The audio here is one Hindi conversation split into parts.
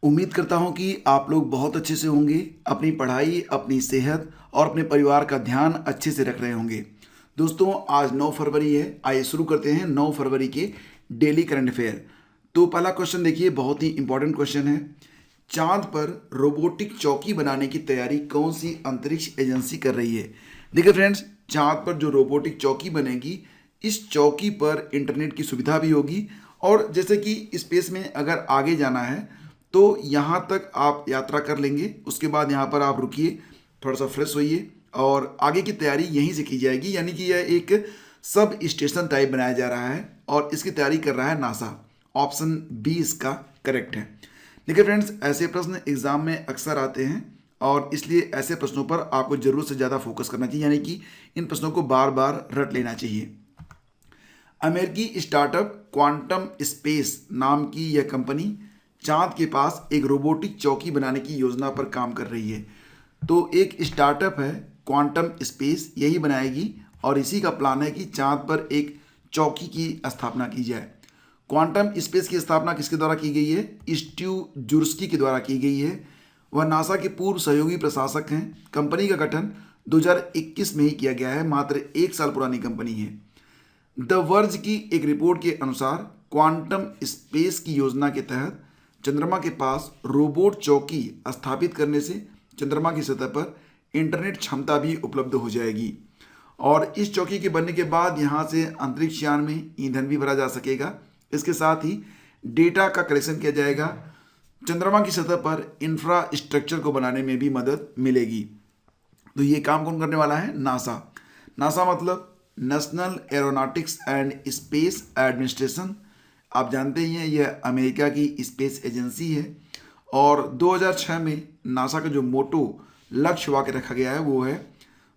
उम्मीद करता हूँ कि आप लोग बहुत अच्छे से होंगे, अपनी पढ़ाई, अपनी सेहत और अपने परिवार का ध्यान अच्छे से रख रहे होंगे। दोस्तों, आज 9 फरवरी है। आइए शुरू करते हैं 9 फरवरी के डेली करंट अफेयर। तो पहला क्वेश्चन देखिए, बहुत ही इंपॉर्टेंट क्वेश्चन है। चांद पर रोबोटिक चौकी बनाने की तैयारी कौन सी अंतरिक्ष एजेंसी कर रही है? देखिए फ्रेंड्स, चांद पर जो रोबोटिक चौकी बनेगी, इस चौकी पर इंटरनेट की सुविधा भी होगी। और जैसे कि स्पेस में अगर आगे जाना है तो यहाँ तक आप यात्रा कर लेंगे, उसके बाद यहाँ पर आप रुकिए, थोड़ा सा फ्रेश होइए और आगे की तैयारी यहीं से की जाएगी। यानी कि यह एक सब स्टेशन टाइप बनाया जा रहा है और इसकी तैयारी कर रहा है नासा। ऑप्शन बी इसका करेक्ट है। देखिए फ्रेंड्स, ऐसे प्रश्न एग्जाम में अक्सर आते हैं और इसलिए ऐसे प्रश्नों पर आपको जरूरत से ज़्यादा फोकस करना चाहिए, यानी कि इन प्रश्नों को बार बार रट लेना चाहिए। अमेरिकी स्टार्टअप क्वांटम स्पेस नाम की यह कंपनी चांद के पास एक रोबोटिक चौकी बनाने की योजना पर काम कर रही है। तो एक स्टार्टअप है क्वांटम स्पेस, यही बनाएगी और इसी का प्लान है कि चांद पर एक चौकी की स्थापना की जाए। क्वांटम स्पेस की स्थापना किसके द्वारा की गई है? स्टीव जुर्स्की के द्वारा की गई है। वह नासा के पूर्व सहयोगी प्रशासक हैं। कंपनी का गठन 2021 में ही किया गया है, मात्र 1 साल पुरानी कंपनी है। द वर्ज की एक रिपोर्ट के अनुसार क्वांटम स्पेस की योजना के तहत चंद्रमा के पास रोबोट चौकी स्थापित करने से चंद्रमा की सतह पर इंटरनेट क्षमता भी उपलब्ध हो जाएगी और इस चौकी के बनने के बाद यहाँ से अंतरिक्ष यान में ईंधन भी भरा जा सकेगा। इसके साथ ही डेटा का कलेक्शन किया जाएगा। चंद्रमा की सतह पर इंफ्रास्ट्रक्चर को बनाने में भी मदद मिलेगी। तो ये काम कौन करने वाला है? नासा। नासा मतलब national aeronautics and space administration. आप जानते ही हैं, यह अमेरिका की स्पेस एजेंसी है और 2006 में नासा का जो मोटो लक्ष्य वाक्य रखा गया है वो है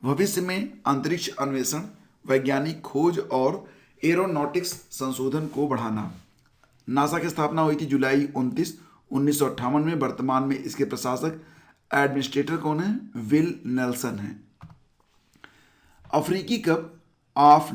भविष्य में अंतरिक्ष अन्वेषण, वैज्ञानिक खोज और एरोनॉटिक्स संशोधन को बढ़ाना। नासा की स्थापना हुई थी जुलाई 29, 1958 में। वर्तमान में इसके प्रशासक एडमिनिस्ट्रेटर कौन है? विल नेल्सन है। अफ्रीकी कप ऑफ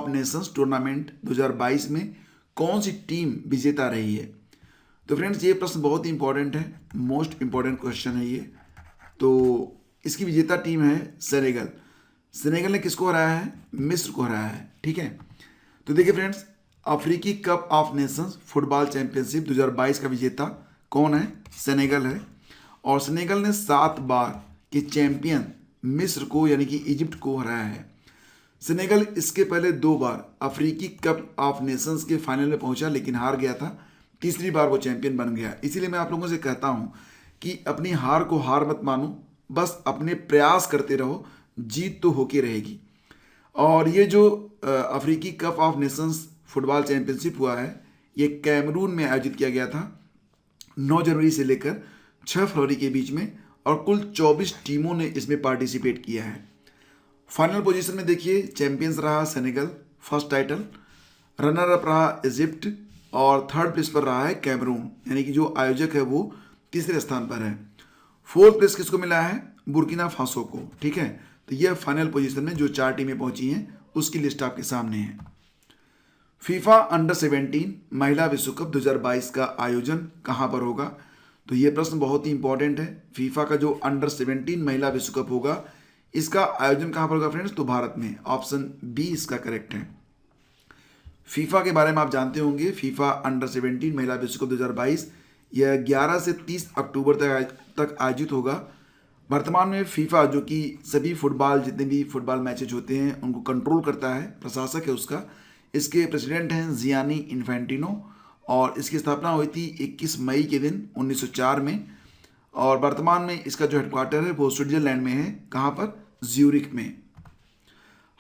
नेशंस टूर्नामेंट 2022 में कौन सी टीम विजेता रही है? तो फ्रेंड्स, ये प्रश्न बहुत ही इंपॉर्टेंट है, मोस्ट इंपॉर्टेंट क्वेश्चन है ये। तो इसकी विजेता टीम है सेनेगल। सेनेगल ने किसको हराया है? मिस्र को हराया है। ठीक है, तो देखिए फ्रेंड्स, अफ्रीकी cup of Nations football championship 2022 का विजेता कौन है? सेनेगल है। और सेनेगल ने 7 बार के चैंपियन मिस्र को यानी कि इजिप्ट को हराया है। सेनेगल इसके पहले 2 बार अफ्रीकी कप ऑफ नेशंस के फाइनल में पहुंचा लेकिन हार गया था। तीसरी बार वो चैंपियन बन गया। इसीलिए मैं आप लोगों से कहता हूं कि अपनी हार को हार मत मानो, बस अपने प्रयास करते रहो, जीत तो होके रहेगी। और ये जो अफ्रीकी cup of Nations football championship हुआ है, ये कैमरून में आयोजित किया गया था 9 जनवरी से लेकर 6 फरवरी के बीच में और कुल 24 टीमों ने इसमें पार्टिसिपेट किया है। फाइनल पोजीशन में देखिए, चैंपियंस रहा Senegal, first title. Runner up रहा इजिप्ट और थर्ड प्लेस पर रहा है कैमरून, यानी कि जो आयोजक है वो तीसरे स्थान पर है। फोर्थ प्लेस किसको मिला है? बुर्किना फासो को। ठीक है, तो यह फाइनल पोजीशन में जो 4 टीमें पहुंची हैं उसकी लिस्ट आपके सामने है। फीफा अंडर 17 महिला विश्व कप 2022 का आयोजन कहां पर होगा? तो यह प्रश्न बहुत ही इंपॉर्टेंट है। फीफा का जो अंडर 17 महिला विश्व कप होगा, इसका आयोजन कहां पर होगा फ्रेंड्स? तो भारत में। ऑप्शन बी इसका करेक्ट है। फीफा के बारे में आप जानते होंगे, फीफा अंडर 17 महिला विश्व कप 2022 यह 11 से 30 अक्टूबर तक आयोजित होगा। वर्तमान में फीफा, जो कि सभी फुटबॉल जितने भी फुटबॉल मैचेज होते हैं उनको कंट्रोल करता है, प्रशासक है उसका। इसके प्रेसिडेंट हैं जियानी इन्फेंटिनो और इसकी स्थापना हुई थी 21 मई के दिन 1904 में। और वर्तमान में इसका जो हेडक्वार्टर है वो स्विट्जरलैंड में है। कहाँ पर? ज्यूरिख में।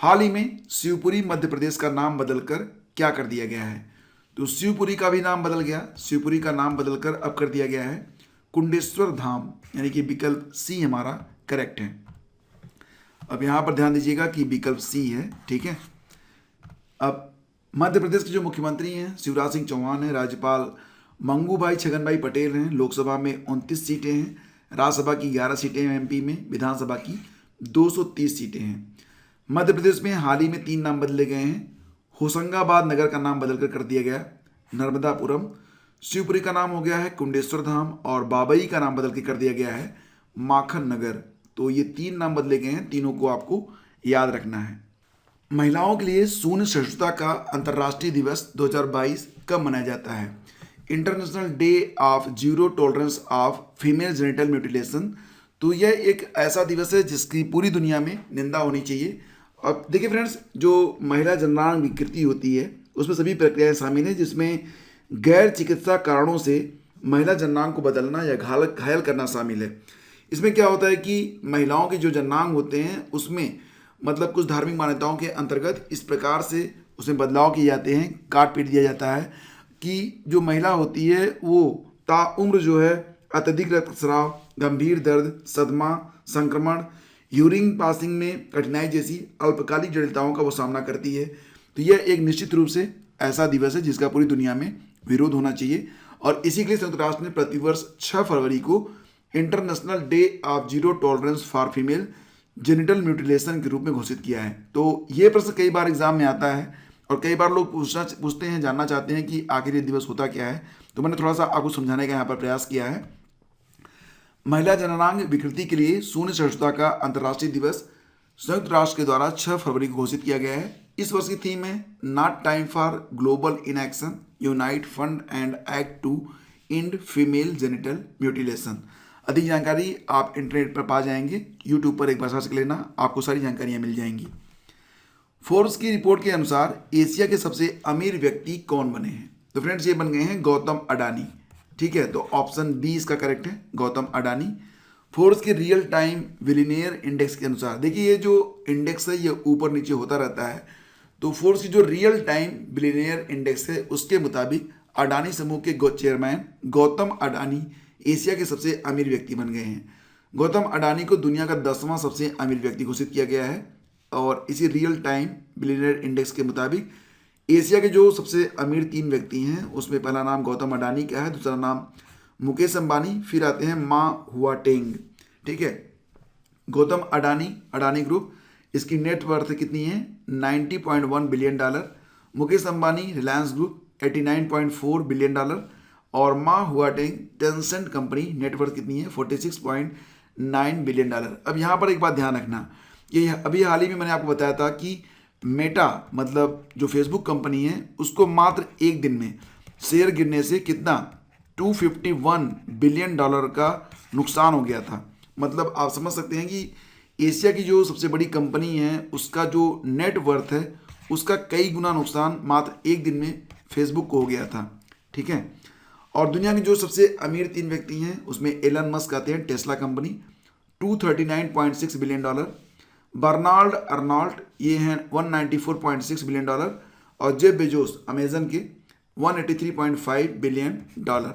हाल ही में शिवपुरी मध्य प्रदेश का नाम बदलकर क्या कर दिया गया है? तो शिवपुरी का भी नाम बदल गया। शिवपुरी का नाम बदलकर अब कर दिया गया है कुंडेश्वर धाम, यानी कि विकल्प सी हमारा करेक्ट है। अब यहाँ पर ध्यान दीजिएगा कि विकल्प सी है। ठीक है, अब मध्य प्रदेश के जो मुख्यमंत्री हैं शिवराज सिंह चौहान है, राज्यपाल मंगू भाई छगन भाई पटेल हैं। लोकसभा में 29 सीटें हैं, राज्यसभा की 11 सीटें हैं एमपी में, विधानसभा की 230 सीटें हैं। मध्य प्रदेश में हाल ही में 3 नाम बदले गए हैं। होशंगाबाद नगर का नाम बदलकर कर दिया गया नर्मदापुरम। शिवपुरी का नाम हो गया है कुंडेश्वर धाम और बाबई का नाम बदल के कर दिया गया है माखन नगर। तो ये 3 नाम बदले गए हैं, तीनों को आपको याद रखना है। महिलाओं के लिए शून्य सहिष्णुता का अंतर्राष्ट्रीय दिवस 2022 कब मनाया जाता है? International day of zero tolerance of female genital mutilation. तो यह एक ऐसा दिवस है जिसकी पूरी दुनिया में निंदा होनी चाहिए। अब देखिए फ्रेंड्स, जो महिला जननांग विकृति होती है उसमें सभी प्रक्रियाएं शामिल हैं, जिसमें गैर चिकित्सा कारणों से महिला जननांग को बदलना या घायल करना शामिल है। इसमें क्या होता है कि महिलाओं के जो जननांग होते हैं उसमें मतलब कुछ धार्मिक मान्यताओं के अंतर्गत इस प्रकार से उसमें बदलाव किए जाते हैं, काट पीट दिया जाता है कि जो महिला होती है वो ताउम्र जो है अत्यधिक रक्तस्राव, गंभीर दर्द, सदमा, संक्रमण, यूरिन पासिंग में कठिनाई जैसी अल्पकालिक जटिलताओं का वो सामना करती है। तो यह एक निश्चित रूप से ऐसा दिवस है जिसका पूरी दुनिया में विरोध होना चाहिए और इसी के लिए संयुक्त राष्ट्र ने प्रतिवर्ष 6 फरवरी को international day of zero tolerance for female genital mutilation के रूप में घोषित किया है। तो ये प्रश्न कई बार एग्जाम में आता है और कई बार लोग पूछते हैं, जानना चाहते हैं कि आखिर ये दिवस होता क्या है। तो मैंने थोड़ा सा आपको समझाने का यहाँ पर प्रयास किया है। महिला जननांग विकृति के लिए शून्य सहिष्णुता का अंतर्राष्ट्रीय दिवस संयुक्त राष्ट्र के द्वारा 6 फरवरी को घोषित किया गया है। इस वर्ष की थीम है not time for global inaction, unite fund and act to end female genital mutilation. अधिक जानकारी आप इंटरनेट पर पा जाएंगे, यूट्यूब पर एक बार सर्च कर लेना, आपको सारी जानकारियाँ मिल जाएंगी। फोर्ब्स की रिपोर्ट के अनुसार एशिया के सबसे अमीर व्यक्ति कौन बने हैं? तो फ्रेंड्स ये बन गए हैं गौतम अडानी। ठीक है, तो ऑप्शन बी इसका करेक्ट है, गौतम अडानी। फोर्ब्स के रियल टाइम बिलियनियर इंडेक्स के अनुसार, देखिए ये जो इंडेक्स है ये ऊपर नीचे होता रहता है, तो फोर्ब्स की जो रियल टाइम बिलियनियर इंडेक्स है उसके मुताबिक अडानी समूह के चेयरमैन गौतम अडानी एशिया के सबसे अमीर व्यक्ति बन गए हैं। गौतम अडानी को दुनिया का 10वां सबसे अमीर व्यक्ति घोषित किया गया है और इसी रियल टाइम बिलियनियर इंडेक्स के मुताबिक एशिया के जो सबसे अमीर 3 व्यक्ति हैं उसमें पहला नाम गौतम अडानी का है, दूसरा नाम मुकेश अंबानी, फिर आते हैं मा हुआटेंग। ठीक है, गौतम अडानी, अडानी ग्रुप, इसकी नेट वर्थ कितनी है? 90.1 billion dollar. Mukesh Ambani Reliance group 89.4 billion dollar और मा हुआटेंग टेंसेंट कंपनी नेटवर्थ कितनी है? 46.9 बिलियन डॉलर। अब यहाँ पर एक बात ध्यान रखना, ये अभी हाल ही में मैंने आपको बताया था कि मेटा मतलब जो फेसबुक कंपनी है उसको मात्र एक दिन में शेयर गिरने से कितना 251 बिलियन डॉलर का नुकसान हो गया था। मतलब आप समझ सकते हैं कि एशिया की जो सबसे बड़ी कंपनी है उसका जो नेट वर्थ है उसका कई गुना नुकसान मात्र एक दिन में फेसबुक को हो गया था। ठीक है, और दुनिया के जो सबसे अमीर 3 व्यक्ति हैं उसमें एलन मस्क आते हैं, Tesla company 239.6 billion dollar, Bernard Arnault ये हैं 194.6 बिलियन डॉलर और जेफ बेजोस अमेजन के 183.5 बिलियन डॉलर।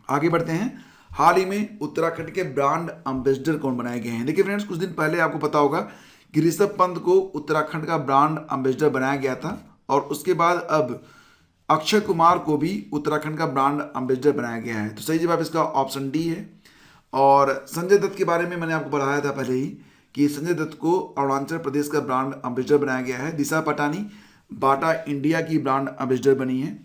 आगे बढ़ते हैं, हाल ही में उत्तराखंड के ब्रांड एम्बेसडर कौन बनाए गए हैं? देखिए फ्रेंड्स, कुछ दिन पहले आपको पता होगा कि ऋषभ पंत को उत्तराखंड का ब्रांड एम्बेसडर बनाया गया था और उसके बाद अब अक्षय कुमार को भी उत्तराखंड का ब्रांड एम्बेसडर बनाया गया है। तो सही जवाब इसका ऑप्शन डी है। और संजय दत्त के बारे में मैंने आपको बताया था पहले ही कि संजय दत्त को अरुणाचल प्रदेश का ब्रांड एम्बेसडर बनाया गया है। दिशा पटानी बाटा इंडिया की ब्रांड एम्बेसडर बनी है।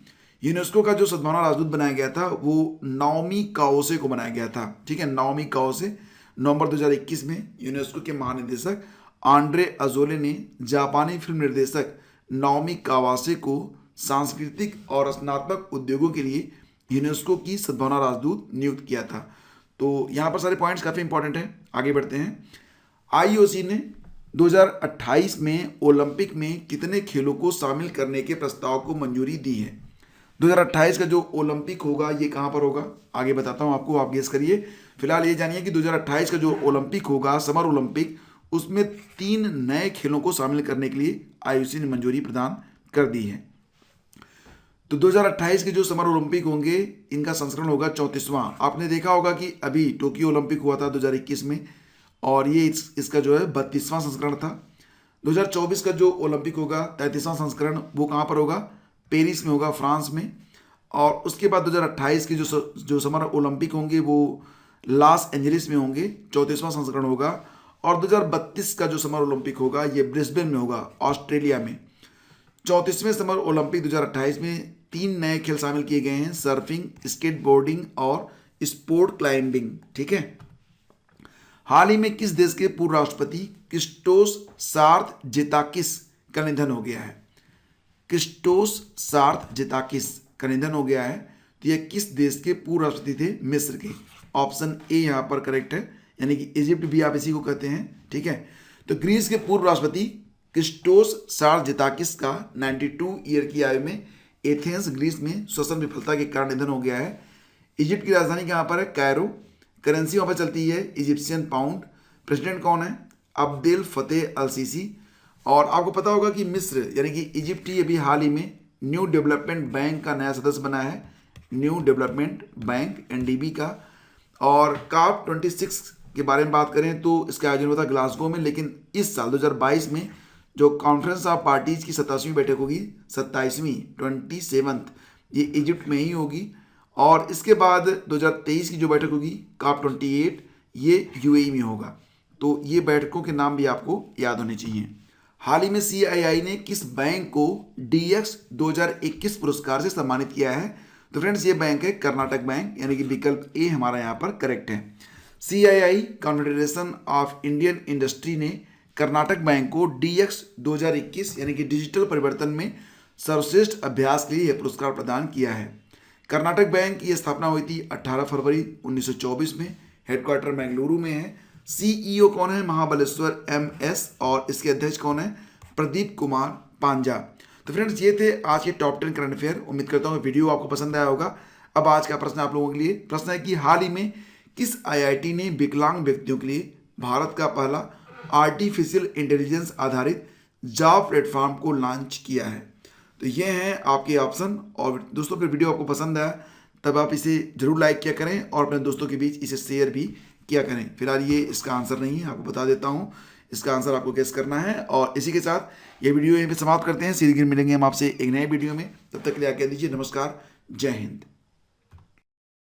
यूनेस्को का जो सद्भावना राजदूत बनाया गया था वो नाओमी काओसे को बनाया गया था। ठीक है, नाओमी काओसे नवंबर 2021 में यूनेस्को के महानिदेशक आंड्रे अजोले ने जापानी फिल्म निर्देशक नाओमी कावासे को सांस्कृतिक और रचनात्मक उद्योगों के लिए यूनेस्को की सद्भावना राजदूत नियुक्त किया था। तो यहाँ पर सारे पॉइंट्स काफ़ी इंपॉर्टेंट हैं। आगे बढ़ते हैं, आईओसी ने 2028 में ओलंपिक में कितने खेलों को शामिल करने के प्रस्ताव को मंजूरी दी है? 2028 का जो ओलंपिक होगा ये कहाँ पर होगा? आगे बताता हूँ आपको, आप गेस करिए। फिलहाल ये जानिए कि 2028 का जो ओलंपिक होगा, समर ओलंपिक, उसमें 3 नए खेलों को शामिल करने के लिए आईओसी ने मंजूरी प्रदान कर दी है। तो 2028 के जो समर ओलंपिक होंगे इनका संस्करण होगा 34वां। आपने देखा होगा कि अभी टोक्यो ओलंपिक हुआ था 2021 में और ये इसका जो है 32वां संस्करण था। 2024 का जो ओलंपिक होगा 33वां संस्करण, वो कहाँ पर होगा? पेरिस में होगा, फ्रांस में। और उसके बाद 2028 के जो समर ओलंपिक होंगे वो लॉस एंजलिस में होंगे, 34वां संस्करण होगा। और 2032 का जो समर ओलंपिक होगा ये ब्रिस्बेन में होगा, ऑस्ट्रेलिया में। 34वें समर ओलंपिक 2028 में 3 नए खेल शामिल किए गए हैं, सर्फिंग, स्केटबोर्डिंग और स्पोर्ट क्लाइंबिंग। ठीक है। हाल ही में किस देश के पूर्व राष्ट्रपति क्रिस्टोस सार्थजेताकिस का निधन हो गया है? क्रिस्टोस सार्थजेताकिस का निधन हो गया है। तो यह किस देश के पूर्व राष्ट्रपति थे? मिस्र के। ऑप्शन ए यहाँ पर करेक्ट है, यानी कि इजिप्ट भी आप इसी को कहते हैं। ठीक है। तो ग्रीस के पूर्व राष्ट्रपति क्रिस्टोस सार्थजेताकिस का 92 ईयर की आयु में एथेंस ग्रीस में श्वसन विफलता के कारण निधन हो गया है। इजिप्ट की राजधानी कहाँ पर है? कायरो। करेंसी वहाँ पर चलती है इजिप्शियन पाउंड। प्रेसिडेंट कौन है? अब्देल फतेह अल सीसी। और आपको पता होगा कि मिस्र यानी कि इजिप्ट ही अभी हाल ही में न्यू डेवलपमेंट बैंक का नया सदस्य बना है, न्यू डेवलपमेंट बैंक एनडीबी का। और COP 26 के बारे में बात करें तो इसका आयोजन हुआ था ग्लासगो में, लेकिन इस साल 2022 में जो कॉन्फ्रेंस ऑफ पार्टीज की 27वीं बैठक होगी, 27वीं 27th, ये इजिप्ट में ही होगी। और इसके बाद 2023 की जो बैठक होगी COP 28, ये यूएई में होगा। तो ये बैठकों के नाम भी आपको याद होने चाहिए। हाल ही में CII ने किस बैंक को DX 2021 पुरस्कार से सम्मानित किया है? तो फ्रेंड्स ये बैंक है कर्नाटक बैंक, यानी कि विकल्प ए हमारा यहाँ पर करेक्ट है। CII confederation of Indian industry ने कर्नाटक बैंक को DX 2021 यानी कि डिजिटल परिवर्तन में सर्वश्रेष्ठ अभ्यास के लिए यह पुरस्कार प्रदान किया है। कर्नाटक बैंक की स्थापना हुई थी 18 फरवरी 1924 में। हेडक्वार्टर बेंगलुरु में है। CEO कौन है? महाबलेश्वर MS। और इसके अध्यक्ष कौन है? प्रदीप कुमार पांजा। तो फ्रेंड्स ये थे आज के टॉप 10 करंट अफेयर। उम्मीद करता हूँ वीडियो आपको पसंद आया होगा। अब आज का प्रश्न आप लोगों के लिए प्रश्न है कि हाल ही में किस IIT ने विकलांग व्यक्तियों के लिए भारत का पहला आर्टिफिशियल इंटेलिजेंस आधारित जॉब प्लेटफॉर्म को लॉन्च किया है? तो ये हैं आपके ऑप्शन। और दोस्तों फिर वीडियो आपको पसंद आया तब आप इसे जरूर लाइक किया करें और अपने दोस्तों के बीच इसे शेयर भी किया करें। फिलहाल ये इसका आंसर नहीं है, आपको बता देता हूँ। इसका आंसर आपको गेस करना है। और इसी के साथ ये वीडियो यहीं पे समाप्त करते हैं। सीधे मिलेंगे हम आपसे एक नए वीडियो में। तब तक के लिए आज्ञा दीजिए। नमस्कार, जय हिंद।